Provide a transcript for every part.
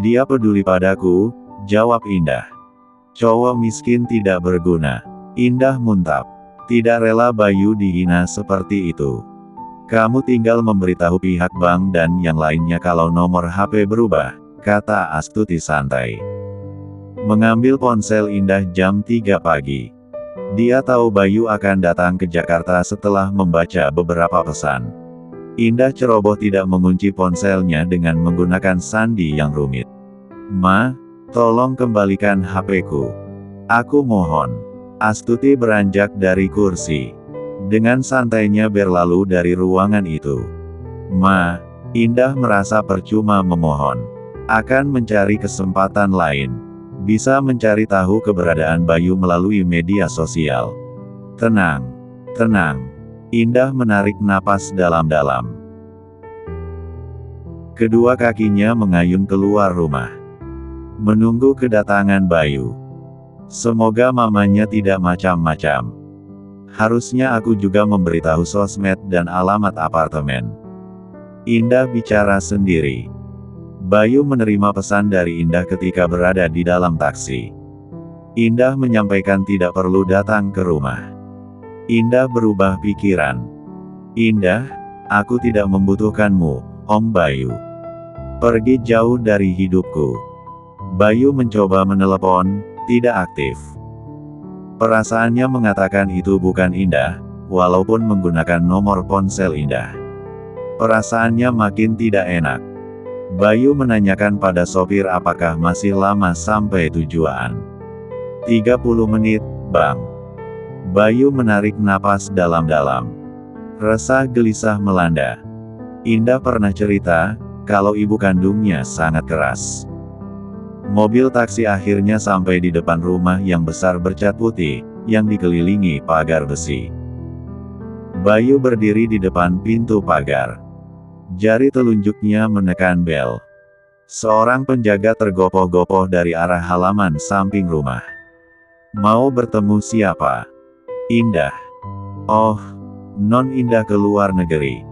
Dia peduli padaku, jawab Indah. Cowok miskin tidak berguna. Indah muntap. Tidak rela Bayu dihina seperti itu. Kamu tinggal memberitahu pihak bank dan yang lainnya kalau nomor HP berubah, kata Astuti santai. Mengambil ponsel Indah jam 3 pagi. Dia tahu Bayu akan datang ke Jakarta setelah membaca beberapa pesan. Indah ceroboh tidak mengunci ponselnya dengan menggunakan sandi yang rumit. Ma, tolong kembalikan HP-ku. Aku mohon. Astuti beranjak dari kursi. Dengan santainya berlalu dari ruangan itu. Ma, Indah merasa percuma memohon. Akan mencari kesempatan lain. Bisa mencari tahu keberadaan Bayu melalui media sosial. Tenang. Tenang. Indah menarik napas dalam-dalam. Kedua kakinya mengayun keluar rumah. Menunggu kedatangan Bayu. Semoga mamanya tidak macam-macam. Harusnya aku juga memberitahu sosmed dan alamat apartemen. Indah bicara sendiri. Bayu menerima pesan dari Indah ketika berada di dalam taksi. Indah menyampaikan tidak perlu datang ke rumah. Indah berubah pikiran. Indah, aku tidak membutuhkanmu, Om Bayu. Pergi jauh dari hidupku. Bayu mencoba menelepon, tidak aktif. Perasaannya mengatakan itu bukan Indah, walaupun menggunakan nomor ponsel Indah. Perasaannya makin tidak enak. Bayu menanyakan pada sopir apakah masih lama sampai tujuan. 30 menit, Bang. Bayu menarik napas dalam-dalam. Resah gelisah melanda. Indah pernah cerita, kalau ibu kandungnya sangat keras. Mobil taksi akhirnya sampai di depan rumah yang besar bercat putih, yang dikelilingi pagar besi. Bayu berdiri di depan pintu pagar. Jari telunjuknya menekan bel. Seorang penjaga tergopoh-gopoh dari arah halaman samping rumah. Mau bertemu siapa? Indah. Oh, non Indah ke luar negeri.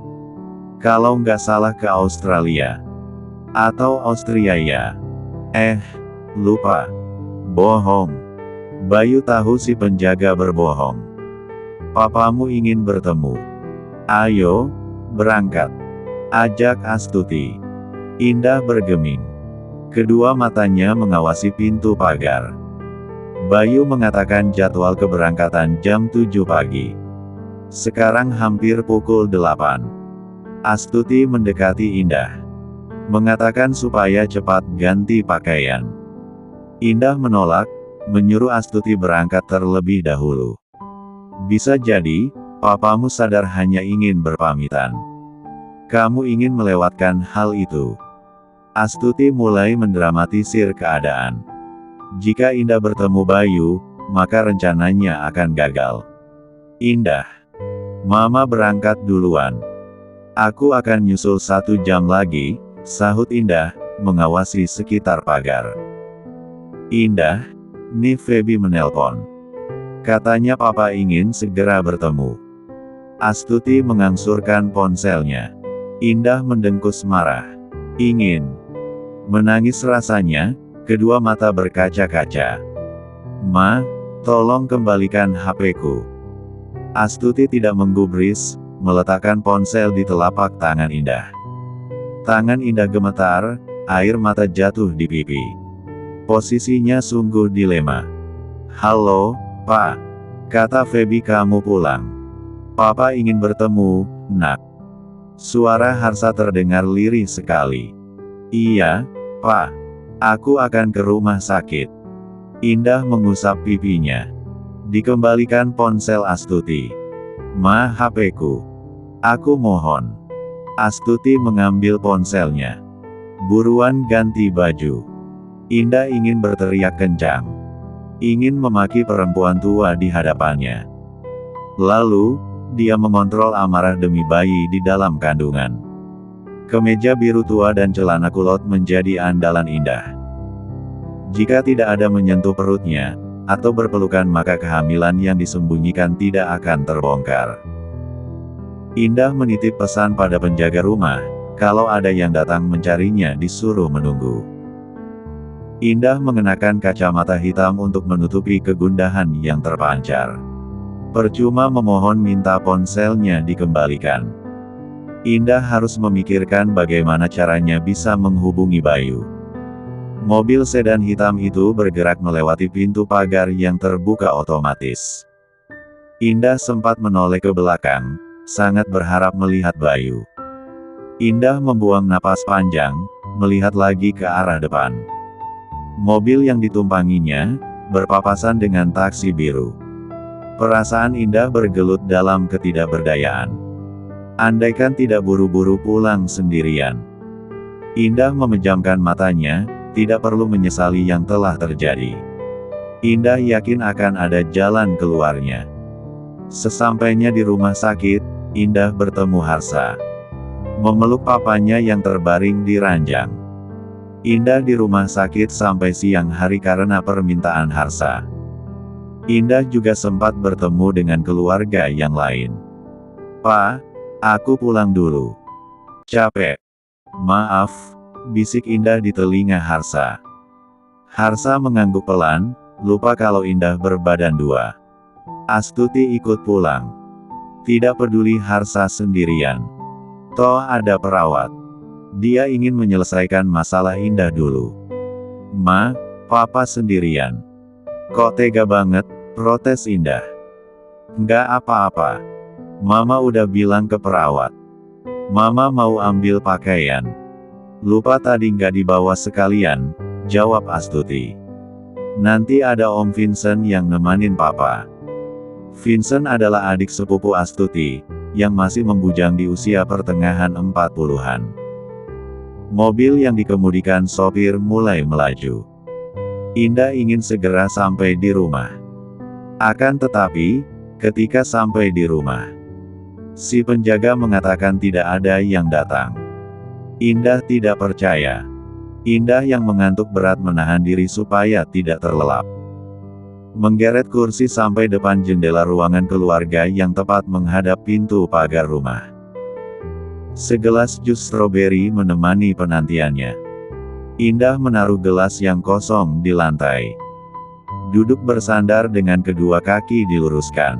Kalau nggak salah ke Australia. Atau Austria ya. Lupa. Bohong. Bayu tahu si penjaga berbohong. Papamu ingin bertemu. Ayo, berangkat. Ajak Astuti. Indah bergeming. Kedua matanya mengawasi pintu pagar. Bayu mengatakan jadwal keberangkatan jam 7 pagi. Sekarang hampir pukul 8. Astuti mendekati Indah. Mengatakan supaya cepat ganti pakaian. Indah menolak, menyuruh Astuti berangkat terlebih dahulu. Bisa jadi, papamu sadar hanya ingin berpamitan. Kamu ingin melewatkan hal itu. Astuti mulai mendramatisir keadaan. Jika Indah bertemu Bayu, maka rencananya akan gagal. Indah. Mama berangkat duluan. Aku akan nyusul 1 jam lagi, sahut Indah, mengawasi sekitar pagar. Indah, nih Feby menelpon. Katanya papa ingin segera bertemu. Astuti mengangsurkan ponselnya. Indah mendengkus marah. Ingin menangis rasanya, kedua mata berkaca-kaca. Ma, tolong kembalikan HP-ku. Astuti tidak menggubris, meletakkan ponsel di telapak tangan Indah. Tangan Indah gemetar, air mata jatuh di pipi. Posisinya sungguh dilema. Halo, Pak. Kata Feby kamu pulang. Papa ingin bertemu, nak. Suara Harsa terdengar lirih sekali. Iya, Pak. Aku akan ke rumah sakit. Indah mengusap pipinya. Dikembalikan ponsel Astuti. Ma, HP-ku. Aku mohon. Astuti mengambil ponselnya. Buruan ganti baju. Indah ingin berteriak kencang. Ingin memaki perempuan tua di hadapannya. Lalu, dia mengontrol amarah demi bayi di dalam kandungan. Kemeja biru tua dan celana kulot menjadi andalan Indah. Jika tidak ada menyentuh perutnya, atau berpelukan maka kehamilan yang disembunyikan tidak akan terbongkar. Indah menitip pesan pada penjaga rumah, kalau ada yang datang mencarinya disuruh menunggu. Indah mengenakan kacamata hitam untuk menutupi kegundahan yang terpancar. Percuma memohon minta ponselnya dikembalikan. Indah harus memikirkan bagaimana caranya bisa menghubungi Bayu. Mobil sedan hitam itu bergerak melewati pintu pagar yang terbuka otomatis. Indah sempat menoleh ke belakang, sangat berharap melihat Bayu. Indah membuang napas panjang, melihat lagi ke arah depan. Mobil yang ditumpanginya berpapasan dengan taksi biru. Perasaan Indah bergelut dalam ketidakberdayaan. Andaikan tidak buru-buru pulang sendirian. Indah memejamkan matanya, tidak perlu menyesali yang telah terjadi. Indah yakin akan ada jalan keluarnya. Sesampainya di rumah sakit, Indah bertemu Harsa. Memeluk papanya yang terbaring di ranjang. Indah di rumah sakit sampai siang hari karena permintaan Harsa. Indah juga sempat bertemu dengan keluarga yang lain. "Pak, aku pulang dulu. Capek." "Maaf," bisik Indah di telinga Harsa. Harsa mengangguk pelan, lupa kalau Indah berbadan dua. Astuti ikut pulang. Tidak peduli Harsa sendirian. Toh ada perawat. Dia ingin menyelesaikan masalah Indah dulu. "Ma, Papa sendirian." "Kok tega banget?" protes Indah. "Nggak apa-apa. Mama udah bilang ke perawat. Mama mau ambil pakaian." "Lupa tadi nggak dibawa sekalian," jawab Astuti. "Nanti ada Om Vincent yang nemanin Papa." Vincent adalah adik sepupu Astuti, yang masih membujang di usia pertengahan 40-an. Mobil yang dikemudikan sopir mulai melaju. Indah ingin segera sampai di rumah. Akan tetapi, ketika sampai di rumah, si penjaga mengatakan tidak ada yang datang. Indah tidak percaya. Indah yang mengantuk berat menahan diri supaya tidak terlelap. Menggeret kursi sampai depan jendela ruangan keluarga yang tepat menghadap pintu pagar rumah. Segelas jus stroberi menemani penantiannya. Indah menaruh gelas yang kosong di lantai. Duduk bersandar dengan kedua kaki diluruskan.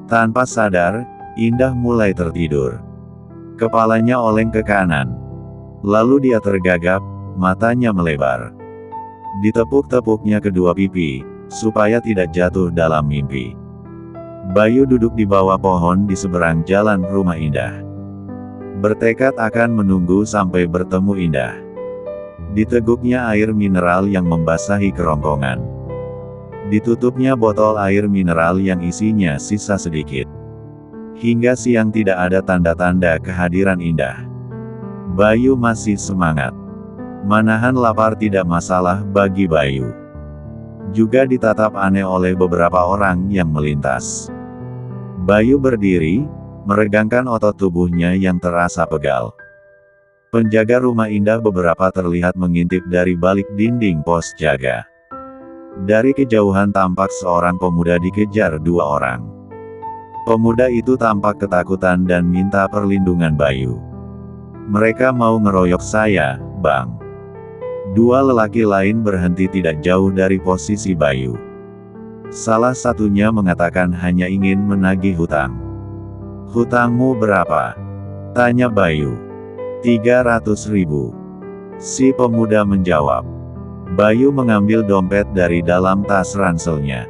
Tanpa sadar, Indah mulai tertidur. Kepalanya oleng ke kanan. Lalu dia tergagap, matanya melebar. Ditepuk-tepuknya kedua pipi, supaya tidak jatuh dalam mimpi. Bayu duduk di bawah pohon di seberang jalan rumah Indah. Bertekad akan menunggu sampai bertemu Indah. Diteguknya air mineral yang membasahi kerongkongan. Ditutupnya botol air mineral yang isinya sisa sedikit. Hingga siang tidak ada tanda-tanda kehadiran Indah. Bayu masih semangat. Manahan lapar tidak masalah bagi Bayu. Juga ditatap aneh oleh beberapa orang yang melintas. Bayu berdiri, meregangkan otot tubuhnya yang terasa pegal. Penjaga rumah Indah beberapa terlihat mengintip dari balik dinding pos jaga. Dari kejauhan tampak seorang pemuda dikejar dua orang. Pemuda itu tampak ketakutan dan minta perlindungan Bayu. "Mereka mau ngeroyok saya, Bang." Dua lelaki lain berhenti tidak jauh dari posisi Bayu. Salah satunya mengatakan hanya ingin menagih hutang. "Hutangmu berapa?" tanya Bayu. 300.000. Si pemuda menjawab. Bayu mengambil dompet dari dalam tas ranselnya.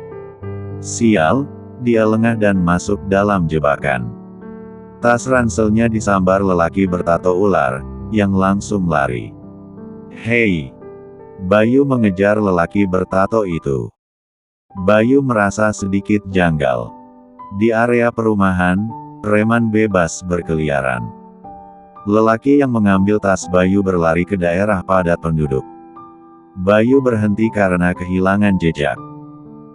Sial, dia lengah dan masuk dalam jebakan. Tas ranselnya disambar lelaki bertato ular, yang langsung lari. "Hei!" Bayu mengejar lelaki bertato itu. Bayu merasa sedikit janggal. Di area perumahan, preman bebas berkeliaran. Lelaki yang mengambil tas Bayu berlari ke daerah padat penduduk. Bayu berhenti karena kehilangan jejak.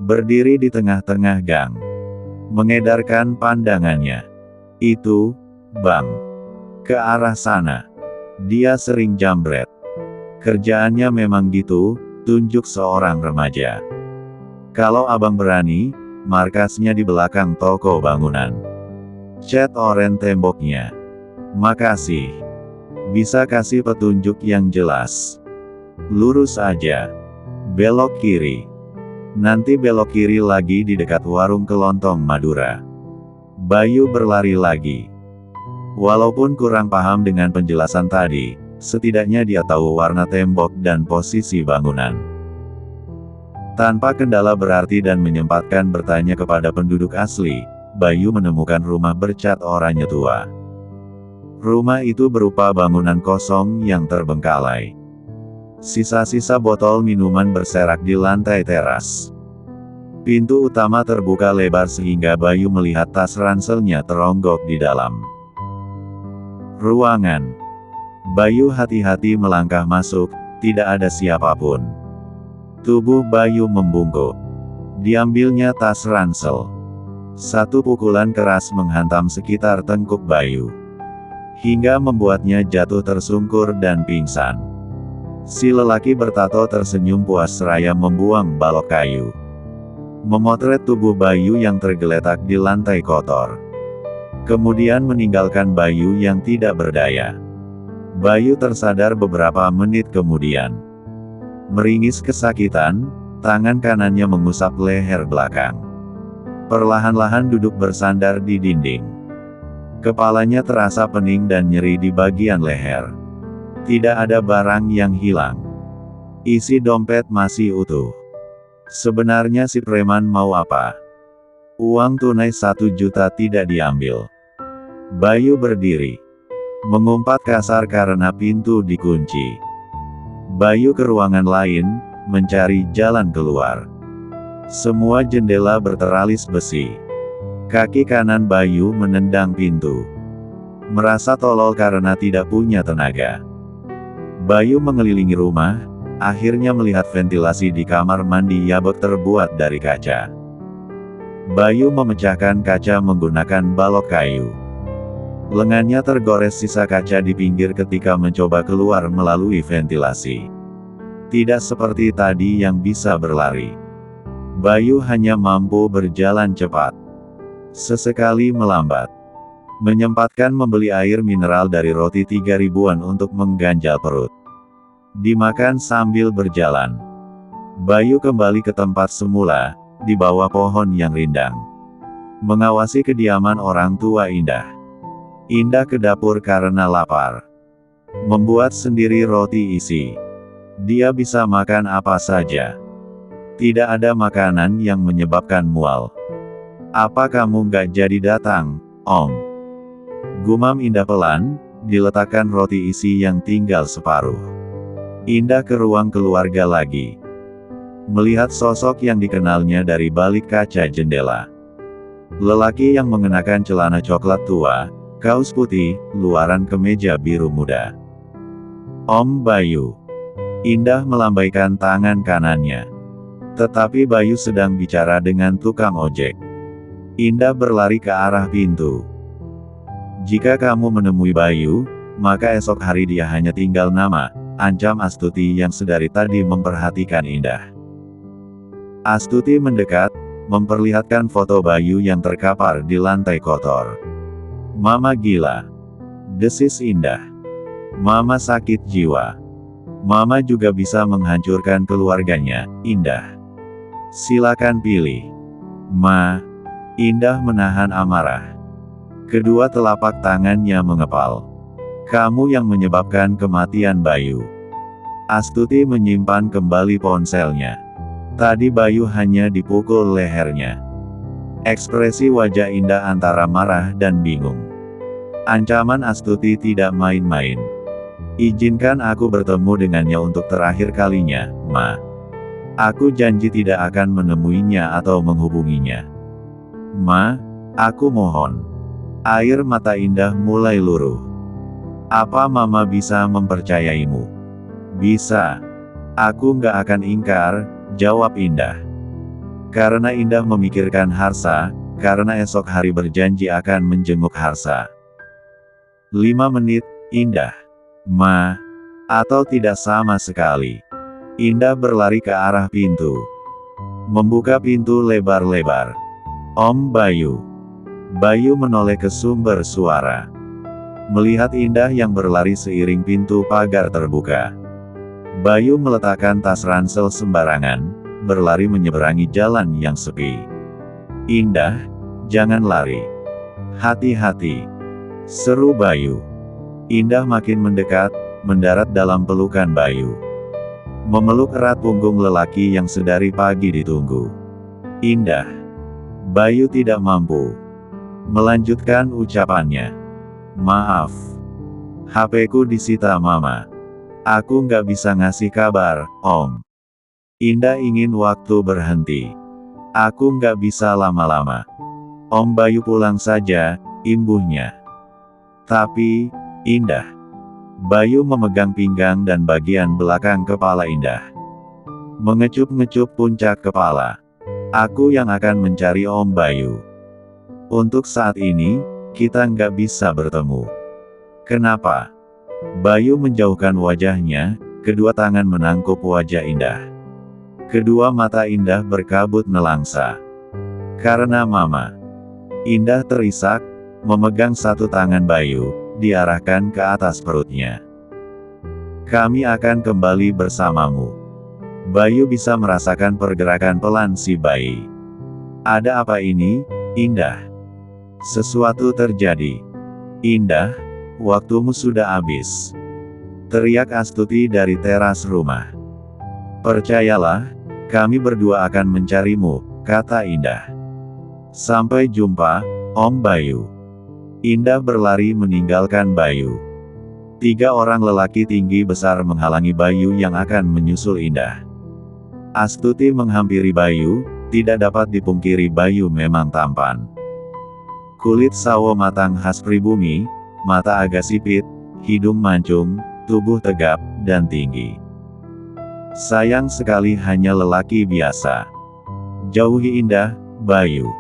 Berdiri di tengah-tengah gang. Mengedarkan pandangannya. "Itu, Bang. Ke arah sana. Dia sering jambret. Kerjaannya memang gitu," tunjuk seorang remaja. "Kalau abang berani, markasnya di belakang toko bangunan. Cat oranye temboknya. Makasih. Bisa kasih petunjuk yang jelas?" "Lurus aja. Belok kiri. Nanti belok kiri lagi di dekat warung kelontong Madura. Bayu berlari lagi. Walaupun kurang paham dengan penjelasan tadi, setidaknya dia tahu warna tembok dan posisi bangunan. Tanpa kendala berarti dan menyempatkan bertanya kepada penduduk asli, Bayu menemukan rumah bercat oranye tua. Rumah itu berupa bangunan kosong yang terbengkalai. Sisa-sisa botol minuman berserak di lantai teras. Pintu utama terbuka lebar sehingga Bayu melihat tas ranselnya teronggok di dalam ruangan. Bayu hati-hati melangkah masuk, tidak ada siapapun. Tubuh Bayu membungkuk. Diambilnya tas ransel. Satu pukulan keras menghantam sekitar tengkuk Bayu, hingga membuatnya jatuh tersungkur dan pingsan. Si lelaki bertato tersenyum puas seraya membuang balok kayu. Memotret tubuh Bayu yang tergeletak di lantai kotor. Kemudian meninggalkan Bayu yang tidak berdaya. Bayu tersadar beberapa menit kemudian. Meringis kesakitan, tangan kanannya mengusap leher belakang. Perlahan-lahan duduk bersandar di dinding. Kepalanya terasa pening dan nyeri di bagian leher. Tidak ada barang yang hilang. Isi dompet masih utuh. Sebenarnya si preman mau apa? Uang tunai 1 juta tidak diambil. Bayu berdiri. Mengumpat kasar karena pintu dikunci. Bayu ke ruangan lain, mencari jalan keluar. Semua jendela berteralis besi. Kaki kanan Bayu menendang pintu. Merasa tolol karena tidak punya tenaga. Bayu mengelilingi rumah, akhirnya melihat ventilasi di kamar mandi Yabek terbuat dari kaca. Bayu memecahkan kaca menggunakan balok kayu. Lengannya tergores sisa kaca di pinggir ketika mencoba keluar melalui ventilasi. Tidak seperti tadi yang bisa berlari. Bayu hanya mampu berjalan cepat. Sesekali melambat. Menyempatkan membeli air mineral dari roti 3 ribuan untuk mengganjal perut. Dimakan sambil berjalan. Bayu kembali ke tempat semula, di bawah pohon yang rindang. Mengawasi kediaman orang tua Indah. Indah ke dapur karena lapar. Membuat sendiri roti isi. Dia bisa makan apa saja. Tidak ada makanan yang menyebabkan mual. Apa kamu nggak jadi datang, Om? Gumam Indah pelan, diletakkan roti isi yang tinggal separuh. Indah ke ruang keluarga lagi. Melihat sosok yang dikenalnya dari balik kaca jendela. Lelaki yang mengenakan celana coklat tua, kaos putih, luaran kemeja biru muda. Om Bayu. Indah melambaikan tangan kanannya. Tetapi Bayu sedang bicara dengan tukang ojek. Indah berlari ke arah pintu. Jika kamu menemui Bayu, maka esok hari dia hanya tinggal nama, ancam Astuti yang sedari tadi memperhatikan Indah. Astuti mendekat, memperlihatkan foto Bayu yang terkapar di lantai kotor. Mama gila. Desis Indah. Mama sakit jiwa. Mama juga bisa menghancurkan keluarganya, Indah. Silakan pilih. Ma. Indah menahan amarah. Kedua telapak tangannya mengepal. Kamu yang menyebabkan kematian Bayu. Astuti menyimpan kembali ponselnya. Tadi Bayu hanya dipukul lehernya. Ekspresi wajah Indah antara marah dan bingung. Ancaman Astuti tidak main-main. Izinkan aku bertemu dengannya untuk terakhir kalinya, Ma. Aku janji tidak akan menemuinya atau menghubunginya. Ma, aku mohon. Air mata Indah mulai luruh. Apa Mama bisa mempercayaimu? Bisa. Aku nggak akan ingkar, jawab Indah. Karena Indah memikirkan Harsa, karena esok hari berjanji akan menjenguk Harsa. 5 menit, Indah. Ma. Atau tidak sama sekali. Indah berlari ke arah pintu. Membuka pintu lebar-lebar. Om Bayu. Bayu menoleh ke sumber suara. Melihat Indah yang berlari seiring pintu pagar terbuka. Bayu meletakkan tas ransel sembarangan, berlari menyeberangi jalan yang sepi. Indah, jangan lari. Hati-hati, seru Bayu. Indah makin mendekat, mendarat dalam pelukan Bayu. Memeluk erat punggung lelaki yang sedari pagi ditunggu. Indah. Bayu tidak mampu melanjutkan ucapannya. Maaf. HP-ku disita Mama. Aku nggak bisa ngasih kabar, Om. Indah ingin waktu berhenti. Aku nggak bisa lama-lama. Om Bayu pulang saja, imbuhnya. Tapi, Indah. Bayu memegang pinggang dan bagian belakang kepala Indah. Mengecup-ngecup puncak kepala. Aku yang akan mencari Om Bayu. Untuk saat ini, kita nggak bisa bertemu. Kenapa? Bayu menjauhkan wajahnya, kedua tangan menangkup wajah Indah. Kedua mata Indah berkabut nelangsa. Karena Mama. Indah terisak, memegang satu tangan Bayu, diarahkan ke atas perutnya. Kami akan kembali bersamamu. Bayu bisa merasakan pergerakan pelan si bayi. Ada apa ini, Indah? Sesuatu terjadi. Indah, waktumu sudah habis. Teriak Astuti dari teras rumah. Percayalah, kami berdua akan mencarimu, kata Indah. Sampai jumpa, Om Bayu. Indah berlari meninggalkan Bayu. 3 orang lelaki tinggi besar menghalangi Bayu yang akan menyusul Indah. Astuti menghampiri Bayu, tidak dapat dipungkiri Bayu memang tampan. Kulit sawo matang khas pribumi, mata agak sipit, hidung mancung, tubuh tegap, dan tinggi. Sayang sekali hanya lelaki biasa. Jauhi Indah, Bayu.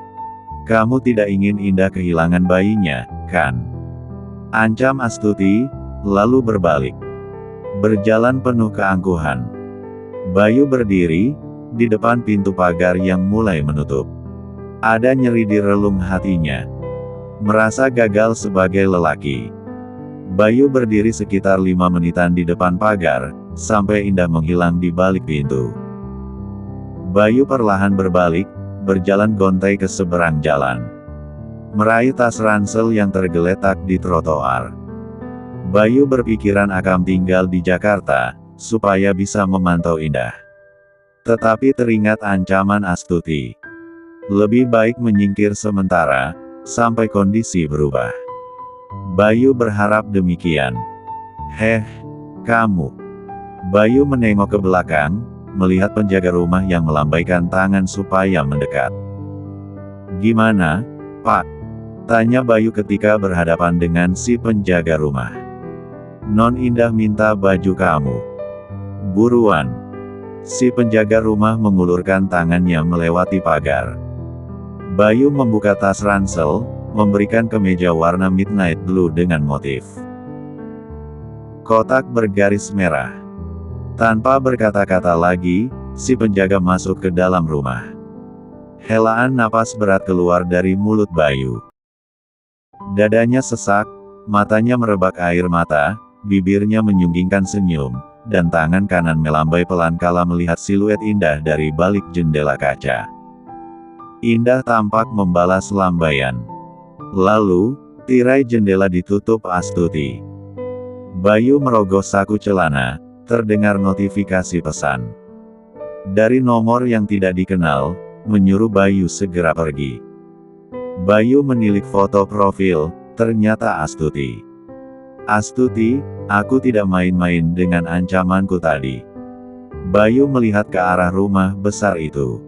Kamu tidak ingin Indah kehilangan bayinya, kan? Ancam Astuti, lalu berbalik. Berjalan penuh keangkuhan. Bayu berdiri, di depan pintu pagar yang mulai menutup. Ada nyeri di relung hatinya. Merasa gagal sebagai lelaki. Bayu berdiri sekitar 5 menitan di depan pagar, sampai Indah menghilang di balik pintu. Bayu perlahan berbalik, berjalan gontai ke seberang jalan. Meraih tas ransel yang tergeletak di trotoar. Bayu berpikiran akan tinggal di Jakarta, supaya bisa memantau Indah. Tetapi teringat ancaman Astuti. Lebih baik menyingkir sementara, sampai kondisi berubah. Bayu berharap demikian. Kamu. Bayu menengok ke belakang, melihat penjaga rumah yang melambaikan tangan supaya mendekat. Gimana, Pak? Tanya Bayu ketika berhadapan dengan si penjaga rumah. Non Indah minta baju kamu. Buruan. Si penjaga rumah mengulurkan tangannya melewati pagar. Bayu membuka tas ransel, memberikan kemeja warna midnight blue dengan motif kotak bergaris merah. Tanpa berkata-kata lagi, si penjaga masuk ke dalam rumah. Helaan napas berat keluar dari mulut Bayu. Dadanya sesak, matanya merebak air mata, bibirnya menyunggingkan senyum, dan tangan kanan melambai pelan kala melihat siluet Indah dari balik jendela kaca. Indah tampak membalas lambaian. Lalu, tirai jendela ditutup Astuti. Bayu merogoh saku celana, terdengar notifikasi pesan. Dari nomor yang tidak dikenal, menyuruh Bayu segera pergi. Bayu menilik foto profil, ternyata Astuti. Astuti, aku tidak main-main dengan ancamanku tadi. Bayu melihat ke arah rumah besar itu.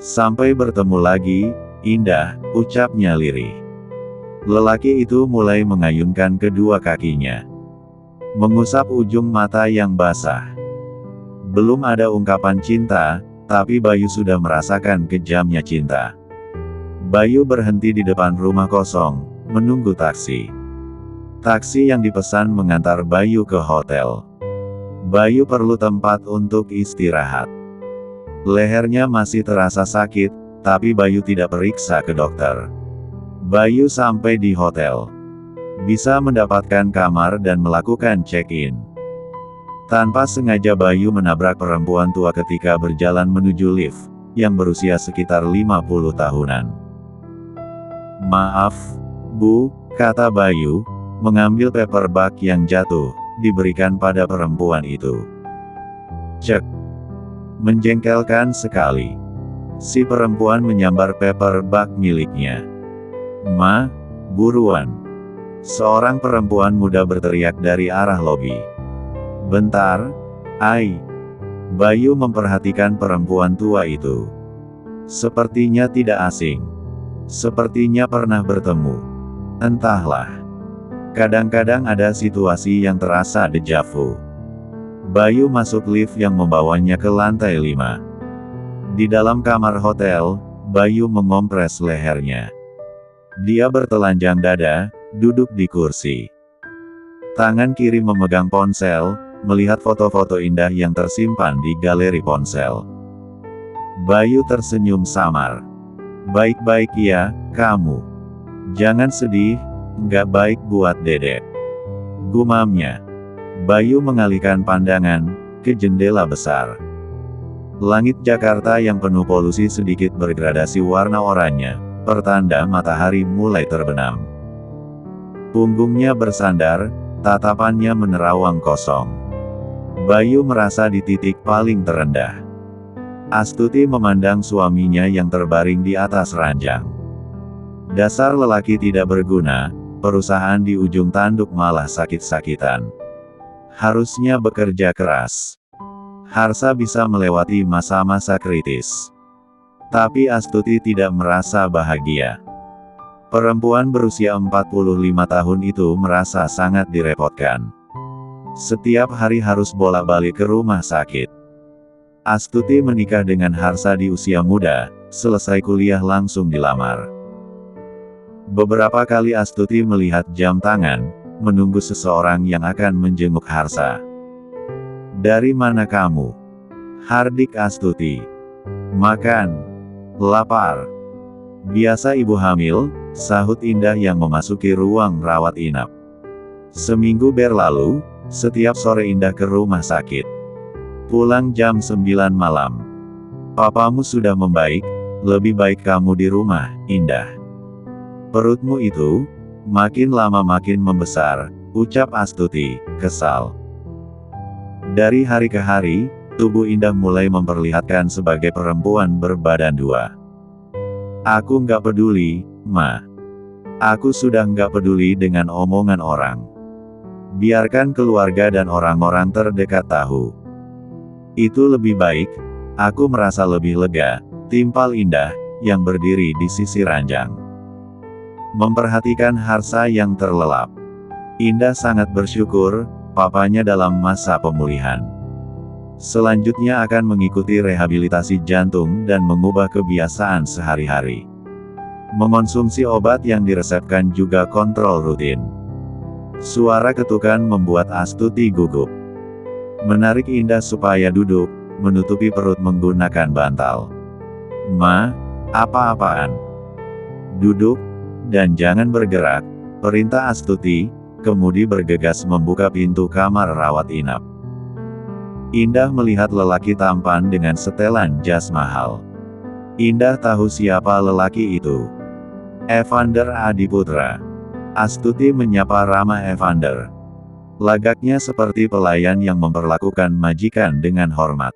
Sampai bertemu lagi, Indah, ucapnya lirih. Lelaki itu mulai mengayunkan kedua kakinya. Mengusap ujung mata yang basah. Belum ada ungkapan cinta, tapi Bayu sudah merasakan kejamnya cinta. Bayu berhenti di depan rumah kosong, menunggu taksi. Taksi yang dipesan mengantar Bayu ke hotel. Bayu perlu tempat untuk istirahat. Lehernya masih terasa sakit, tapi Bayu tidak periksa ke dokter. Bayu sampai di hotel. Bisa mendapatkan kamar dan melakukan check-in. Tanpa sengaja Bayu menabrak perempuan tua ketika berjalan menuju lift, yang berusia sekitar 50 tahunan. "Maaf, Bu," kata Bayu, mengambil paperback yang jatuh, diberikan pada perempuan itu. Cek. Menjengkelkan sekali. Si perempuan menyambar paperback miliknya. "Ma, buruan!" Seorang perempuan muda berteriak dari arah lobi. "Bentar, Ai." Bayu memperhatikan perempuan tua itu. Sepertinya tidak asing. Sepertinya pernah bertemu. Entahlah. Kadang-kadang ada situasi yang terasa dejavu. Bayu masuk lift yang membawanya ke lantai 5. Di dalam kamar hotel, Bayu mengompres lehernya. Dia bertelanjang dada, duduk di kursi. Tangan kiri memegang ponsel, melihat foto-foto indah yang tersimpan di galeri ponsel. Bayu tersenyum samar. "Baik-baik ya, kamu. Jangan sedih, nggak baik buat dedek," gumamnya. Bayu mengalihkan pandangan ke jendela besar. Langit Jakarta yang penuh polusi sedikit bergradasi warna oranye, pertanda matahari mulai terbenam. Punggungnya bersandar, tatapannya menerawang kosong. Bayu merasa di titik paling terendah. Astuti memandang suaminya yang terbaring di atas ranjang. Dasar lelaki tidak berguna, perusahaan di ujung tanduk malah sakit-sakitan. Harusnya bekerja keras. Harsa bisa melewati masa-masa kritis. Tapi Astuti tidak merasa bahagia. Perempuan berusia 45 tahun itu merasa sangat direpotkan. Setiap hari harus bolak-balik ke rumah sakit. Astuti menikah dengan Harsa di usia muda, selesai kuliah langsung dilamar. Beberapa kali Astuti melihat jam tangan, menunggu seseorang yang akan menjenguk Harsa. "Dari mana kamu?" hardik Astuti. "Makan. Lapar." "Biasa ibu hamil," sahut Indah yang memasuki ruang rawat inap. Seminggu berlalu, setiap sore Indah ke rumah sakit. Pulang jam 9 malam. "Papamu sudah membaik, lebih baik kamu di rumah, Indah. Perutmu itu makin lama makin membesar," ucap Astuti, kesal. Dari hari ke hari, tubuh Indah mulai memperlihatkan sebagai perempuan berbadan dua. "Aku nggak peduli, Ma. Aku sudah nggak peduli dengan omongan orang. Biarkan keluarga dan orang-orang terdekat tahu. Itu lebih baik, aku merasa lebih lega," timpal Indah, yang berdiri di sisi ranjang. Memperhatikan Harsa yang terlelap. Indah sangat bersyukur, papanya dalam masa pemulihan. Selanjutnya akan mengikuti rehabilitasi jantung dan mengubah kebiasaan sehari-hari. Mengonsumsi obat yang diresepkan juga kontrol rutin. Suara ketukan membuat Astuti gugup. Menarik Indah supaya duduk, menutupi perut menggunakan bantal. "Ma, apa-apaan? Duduk, dan jangan bergerak," perintah Astuti, kemudi bergegas membuka pintu kamar rawat inap. Indah melihat lelaki tampan dengan setelan jas mahal. Indah tahu siapa lelaki itu. "Evander Adiputra." Astuti menyapa ramah Evander. Lagaknya seperti pelayan yang memperlakukan majikan dengan hormat.